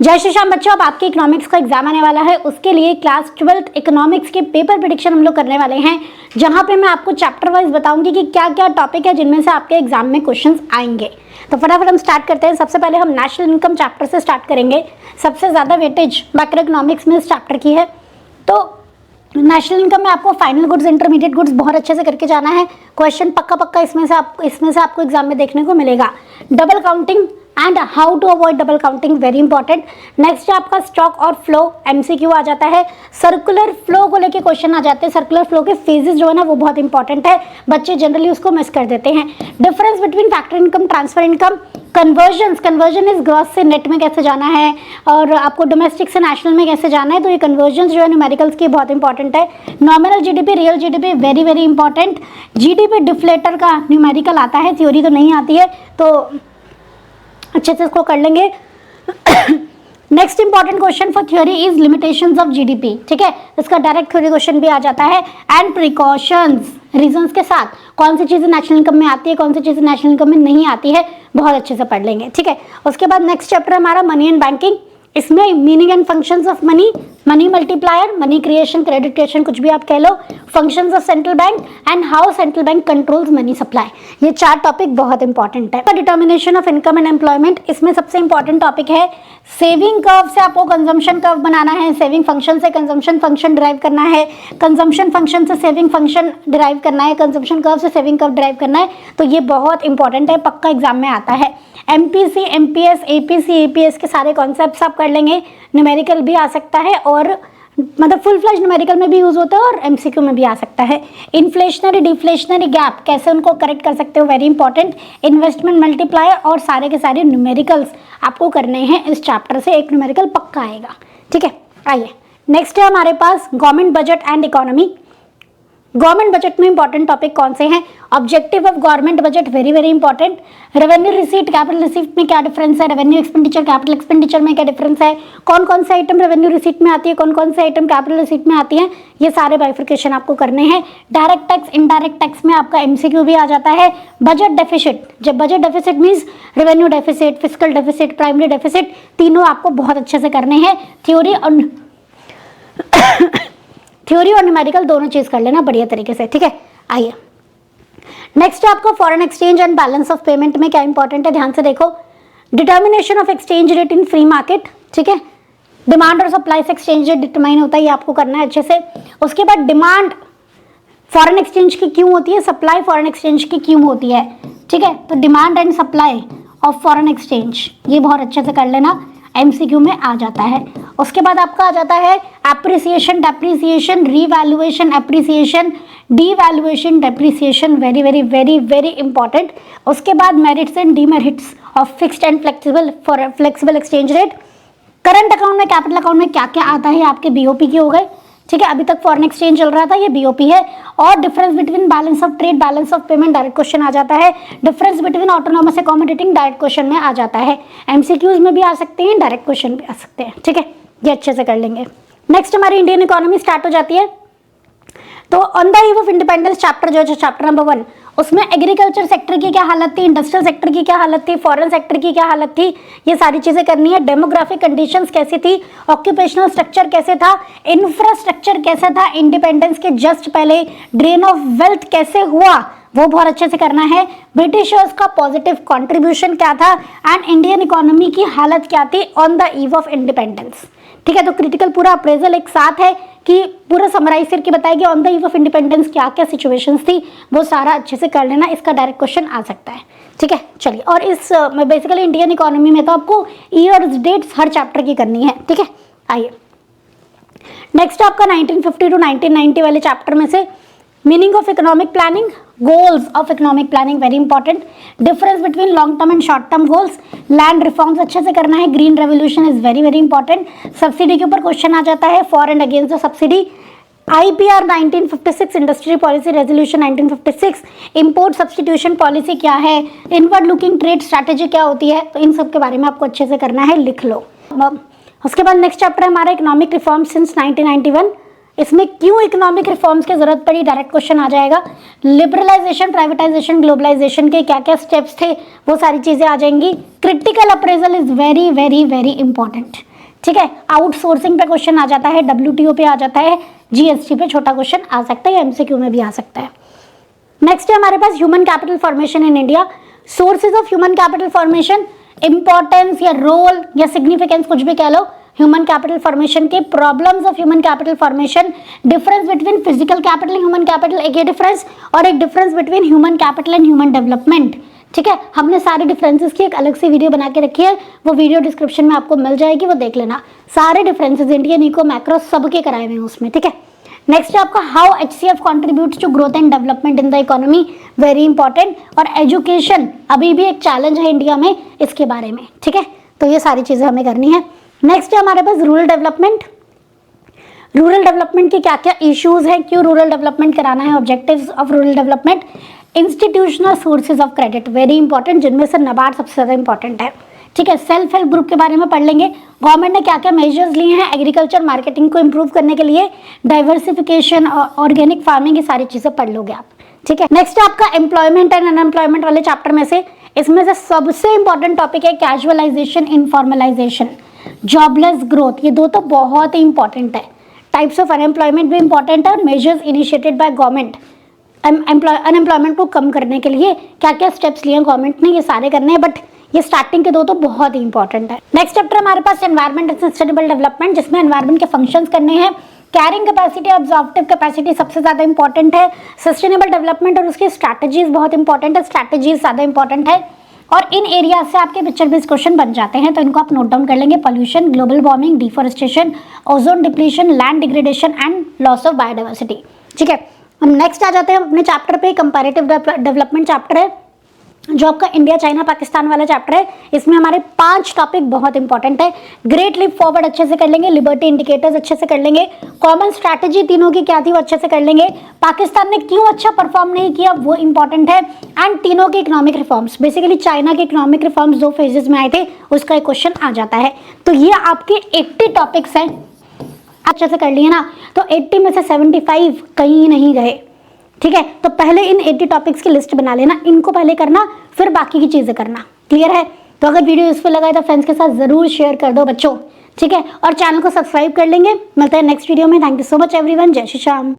जय श्री श्याम बच्चों, अब आपके इकोनॉमिक्स का एग्जाम आने वाला है। उसके लिए क्लास 12th इकोनॉमिक्स के पेपर प्रेडिक्शन हम लोग करने वाले हैं, जहां पे मैं आपको चैप्टर वाइज बताऊंगी कि क्या क्या टॉपिक है जिनमें से आपके एग्जाम में क्वेश्चंस आएंगे। तो फटाफट हम स्टार्ट करते हैं। सबसे पहले हम नेशनल इनकम चैप्टर से स्टार्ट करेंगे। सबसे ज्यादा वेटेज मैक्रो इकोनॉमिक्स में इस चैप्टर की है। तो नेशनल इनकम में आपको फाइनल गुड्स, इंटरमीडिएट गुड्स बहुत अच्छे से करके जाना है। क्वेश्चन पक्का इसमें से आपको एग्जाम में देखने को मिलेगा। Double counting and how to avoid double counting, very important. Next आपका स्टॉक और फ्लो, एमसीक्यू आ जाता है। सर्कुलर फ्लो को लेके क्वेश्चन आ जाते हैं। सर्कुलर फ्लो के फेजेस जो है ना वो बहुत इंपॉर्टेंट है, बच्चे जनरली उसको मिस कर देते हैं। Difference between factor income, transfer income, conversion is gross से नेट में कैसे जाना है और आपको डोमेस्टिक से नेशनल में कैसे जाना है। तो ये कन्वर्जन जो है न्यूमेरिकल्स की बहुत इंपॉर्टेंट है। Nominal GDP, real GDP, very very important. GDP deflator का न्यूमेरिकल आता है, थ्योरी तो नहीं आती है, तो अच्छे से इसको कर लेंगे। Next important question for theory is limitations of GDP, ठीक है, इसका डायरेक्ट थ्योरी क्वेश्चन भी आ जाता है। एंड प्रिकॉशंस, रीजंस के साथ कौन सी चीजें नेशनल इनकम में आती है, कौन सी चीजें नेशनल इनकम में नहीं आती है, बहुत अच्छे से पढ़ लेंगे, ठीक है। उसके बाद नेक्स्ट चैप्टर हमारा मनी एंड बैंकिंग। इसमें meaning and functions of money, money multiplier, money creation, credit creation, कुछ भी आप कह लो, functions of central bank and how central bank controls money supply. ये चार टॉपिक बहुत इंपॉर्टेंट है। Determination of income and employment, इसमें सबसे इंपॉर्टेंट टॉपिक है सेविंग कर्व से आपको कंजम्पशन कर्व बनाना है, सेविंग फंक्शन से कंजम्पशन फंक्शन डिराइव करना है, कंजम्पशन फंक्शन से सेविंग फंक्शन डिराइव करना है, कंजम्पशन कर्व से सेविंग कर्व डिराइव करना है। तो ये बहुत इंपॉर्टेंट है, पक्का एग्जाम में आता है। एमपीसी, एमपीएस, एपीसी, एपीएस के सारे कॉन्सेप्ट्स आप कर लेंगे। न्यूमेरिकल भी आ सकता है और मतलब फुल फ्लैश न्यूमेरिकल में भी यूज होता है और एमसीक्यू में भी आ सकता है। इन्फ्लेशनरी डिफ्लेशनरी गैप कैसे उनको करेक्ट कर सकते हो, वेरी इंपॉर्टेंट। इन्वेस्टमेंट मल्टीप्लायर और सारे के सारे न्यूमेरिकल्स आपको करने हैं इस चैप्टर से, एक न्यूमेरिकल पक्का आएगा, ठीक है। आइए नेक्स्ट है हमारे पास government budget and economy. Government budget में इंपॉर्टेंट टॉपिक कौन से हैं? Objective of government budget, very very important. Revenue receipt, capital receipt में क्या डिफरेंस है, रेवेन्यू एक्सपेंडिचर, कैपिटल एक्सपेंडिचर में क्या डिफरेंस है, कौन कौन से आइटम रेवेन्यू रिसीट में आती है, कौन कौन से आइटम कैपिटल रिसीट में आती है, ये सारे बाइफिकेशन आपको करने हैं। डायरेक्ट टैक्स, इनडायरेक्ट टैक्स में आपका एमसीक्यू भी आ जाता है। बजट डेफिसिट, जब budget deficit means revenue deficit, fiscal deficit, primary deficit, तीनों आपको बहुत अच्छे से करने हैं। थ्योरी और न्यूमेरिकल दोनों चीज कर लेना बढ़िया तरीके से, ठीक है। आइए नेक्स्ट है आपका foreign exchange and balance of payment में क्या इंपॉर्टेंट है, ध्यान से देखो। Determination of exchange rate in free market, ठीक है, डिमांड और सप्लाई से एक्सचेंज रेट डिटरमाइन होता है, ये आपको करना है अच्छे से। उसके बाद डिमांड फॉरेन एक्सचेंज की क्यों होती है, सप्लाई फॉरेन एक्सचेंज की क्यों होती है, ठीक है। तो demand and supply of foreign exchange, ये बहुत अच्छे से कर लेना, एमसीक्यू में आ जाता है। उसके बाद आपका आ जाता है appreciation, depreciation, revaluation, appreciation, devaluation, depreciation, very very very very important. उसके बाद merits and demerits of fixed and flexible exchange rate. Current account में, कैपिटल अकाउंट में क्या क्या आता है आपके बीओपी के हो गए, ठीक है। अभी तक फॉरेन एक्सचेंज चल रहा था, ये बीओपी है। और difference between balance of trade, balance of payment, direct question आ जाता है। Difference between autonomous accommodating, direct question में आ जाता है। एमसीक्यूज में भी आ सकते हैं, डायरेक्ट क्वेश्चन भी आ सकते हैं, ठीक है, ये अच्छे से कर लेंगे। नेक्स्ट हमारी इंडियन इकोनॉमी स्टार्ट हो जाती है। तो on the eve of independence chapter जो है चैप्टर नंबर 1, उसमें एग्रीकल्चर सेक्टर की क्या हालत थी, इंडस्ट्रियल सेक्टर की क्या हालत थी, फॉरेन सेक्टर की क्या हालत थी, ये सारी चीजें करनी है। डेमोग्राफिक कंडीशंस कैसी थी, ऑक्यूपेशनल स्ट्रक्चर कैसे था, इंफ्रास्ट्रक्चर कैसा था, इंडिपेंडेंस के जस्ट पहले ड्रेन ऑफ वेल्थ कैसे हुआ, वो बहुत अच्छे से करना है। ब्रिटिशर्स का पॉजिटिव कंट्रीब्यूशन क्या था एंड इंडियन इकोनॉमी की हालत क्या थी on the eve of independence, ठीक है। तो क्रिटिकल पूरा अप्रेजल एक साथ है कि पूरा समराइज करके बताएगी on the eve of independence क्या क्या सिचुएशंस थी, वो सारा अच्छे से कर लेना, इसका डायरेक्ट क्वेश्चन आ सकता है, ठीक है। चलिए, और इस बेसिकली इंडियन इकोनॉमी में तो आपको ईयर्स डेट्स हर चैप्टर की करनी है, ठीक है। आइए नेक्स्ट आपका 1950 टू 1990 वाले चैप्टर में से meaning of economic planning, goals of economic planning, very important. Difference between long term and short term goals, land reforms अच्छे से करना है। Green revolution is very very important. Subsidy के ऊपर क्वेश्चन आ जाता है, for and against the subsidy. IPR 1956, industry policy resolution 1956, import substitution policy क्या है, इनवर्ड लुकिंग ट्रेड स्ट्रैटेजी क्या होती है, तो इन सब के बारे में आपको अच्छे से करना है, लिख लो। उसके बाद नेक्स्ट चैप्टर है हमारा इकोनॉमिक रिफॉर्म सिंस 1991। इसमें क्यों इकोनॉमिक रिफॉर्म्स की जरूरत पड़ी, डायरेक्ट क्वेश्चन आ जाएगा। लिबरलाइजेशन, प्राइवेटाइजेशन, ग्लोबलाइजेशन के क्या क्या स्टेप्स थे, वो सारी चीजें आ जाएंगी। Critical appraisal is very very very important, ठीक है। आउटसोर्सिंग पे क्वेश्चन आ जाता है, WTO पे आ जाता है, GST पे छोटा क्वेश्चन आ सकता है या MCQ में भी आ सकता है। नेक्स्ट है हमारे पास human capital formation in India. Sources of human capital formation, importance या रोल या सिग्निफिकेंस कुछ भी कह लो ह्यूमन कैपिटल फॉर्मेशन के, problems of human capital formation, difference between physical capital and human capital, एक ये डिफरेंस, और एक difference between human capital and human development. ठीक है, हमने सारे डिफरेंसेस की एक अलग से वीडियो बना के रखी है, वो वीडियो डिस्क्रिप्शन में आपको मिल जाएगी, वो देख लेना। सारे डिफरेंसेस इंडियन इको मैक्रो सबके कराए हुए हैं उसमें। ठीक है, नेक्स्ट है आपका how HCF contributes to growth and development in the economy, very important. और एजुकेशन अभी भी एक चैलेंज है इंडिया में, इसके बारे में। ठीक है, तो ये सारी चीजें हमें करनी है। नेक्स्ट है हमारे पास रूरल डेवलपमेंट। रूरल डेवलपमेंट के क्या क्या इश्यूज हैं, क्यों रूरल डेवलपमेंट कराना है, objectives of rural development, institutional sources of credit, very important, जिनमें से नाबार्ड सबसे ज्यादा इंपॉर्टेंट है। ठीक है, सेल्फ हेल्प ग्रुप के बारे में पढ़ लेंगे, गवर्नमेंट ने क्या क्या मेजर्स लिए हैं एग्रीकल्चर मार्केटिंग को इंप्रूव करने के लिए, डाइवर्सिफिकेशन, ऑर्गेनिक फार्मिंग, ये सारी चीजें पढ़ लोगे आप। ठीक है, नेक्स्ट है आपका एम्प्लॉयमेंट एंड अनएम्प्लॉयमेंट वाले चैप्टर में से, इसमें से सबसे इंपॉर्टेंट टॉपिक है कैजुअलाइजेशन, इनफॉर्मलाइजेशन, जॉबलेस ग्रोथ, ये दो तो बहुत ही इंपॉर्टेंट है। टाइप्स ऑफ अनएम्प्लॉयमेंट भी इंपॉर्टेंट है, और measures initiated by government unemployment को कम करने के लिए क्या क्या स्टेप्स लिए गवर्नमेंट ने, ये सारे करने हैं, बट ये स्टार्टिंग के दो तो बहुत ही इंपॉर्टेंट है। नेक्स्ट चैप्टर हमारे पास एनवायरमेंट एंड सस्टेनेबल डेवलपमेंट, जिसमें एनवायरमेंट के फंक्शंस करने हैं, कैरिंग कैपेसिटी, ऑब्जॉर्प्टिव कैपेसिटी सबसे ज्यादा इंपॉर्टेंट है, सस्टेनेबल डेवलपमेंट और उसकी स्ट्रैटेजीज बहुत इंपॉर्टेंट है, स्ट्रैटेजीज ज्यादा इंपॉर्टेंट है, और इन एरिया से आपके पिक्चर बेस्ड क्वेश्चन बन जाते हैं, तो इनको आप नोट डाउन कर लेंगे। Pollution, global warming, deforestation, ozone depletion, land degradation and loss of biodiversity. ठीक है, हम नेक्स्ट आ जाते हैं अपने चैप्टर पे, कंपैरेटिव डेवलपमेंट चैप्टर है, जो आपका इंडिया चाइना पाकिस्तान वाला चैप्टर है। इसमें हमारे 5 टॉपिक बहुत इंपॉर्टेंट है। ग्रेट लीप फॉरवर्ड अच्छे से कर लेंगे, लिबर्टी इंडिकेटर्स अच्छे से कर लेंगे, कॉमन स्ट्रैटेजी तीनों की क्या थी वो अच्छे से कर लेंगे, पाकिस्तान ने क्यों अच्छा परफॉर्म नहीं किया वो इंपॉर्टेंट है, एंड तीनों के इकोनॉमिक रिफॉर्म्स, बेसिकली चाइना के इकोनॉमिक रिफॉर्म्स 2 फेजेस में आए थे, उसका एक क्वेश्चन आ जाता है। तो ये आपके 80 टॉपिक्स हैं, अच्छे से कर लिए ना, तो 80 में से 75 कहीं नहीं गए। ठीक है, तो पहले इन 80 टॉपिक्स की लिस्ट बना लेना, इनको पहले करना, फिर बाकी की चीजें करना। क्लियर है? तो अगर वीडियो यूजफुल लगा है तो फ्रेंड्स के साथ जरूर शेयर कर दो बच्चों। ठीक है, और चैनल को सब्सक्राइब कर लेंगे। मिलते हैं नेक्स्ट वीडियो में। Thank you so much everyone, जय श्री श्याम।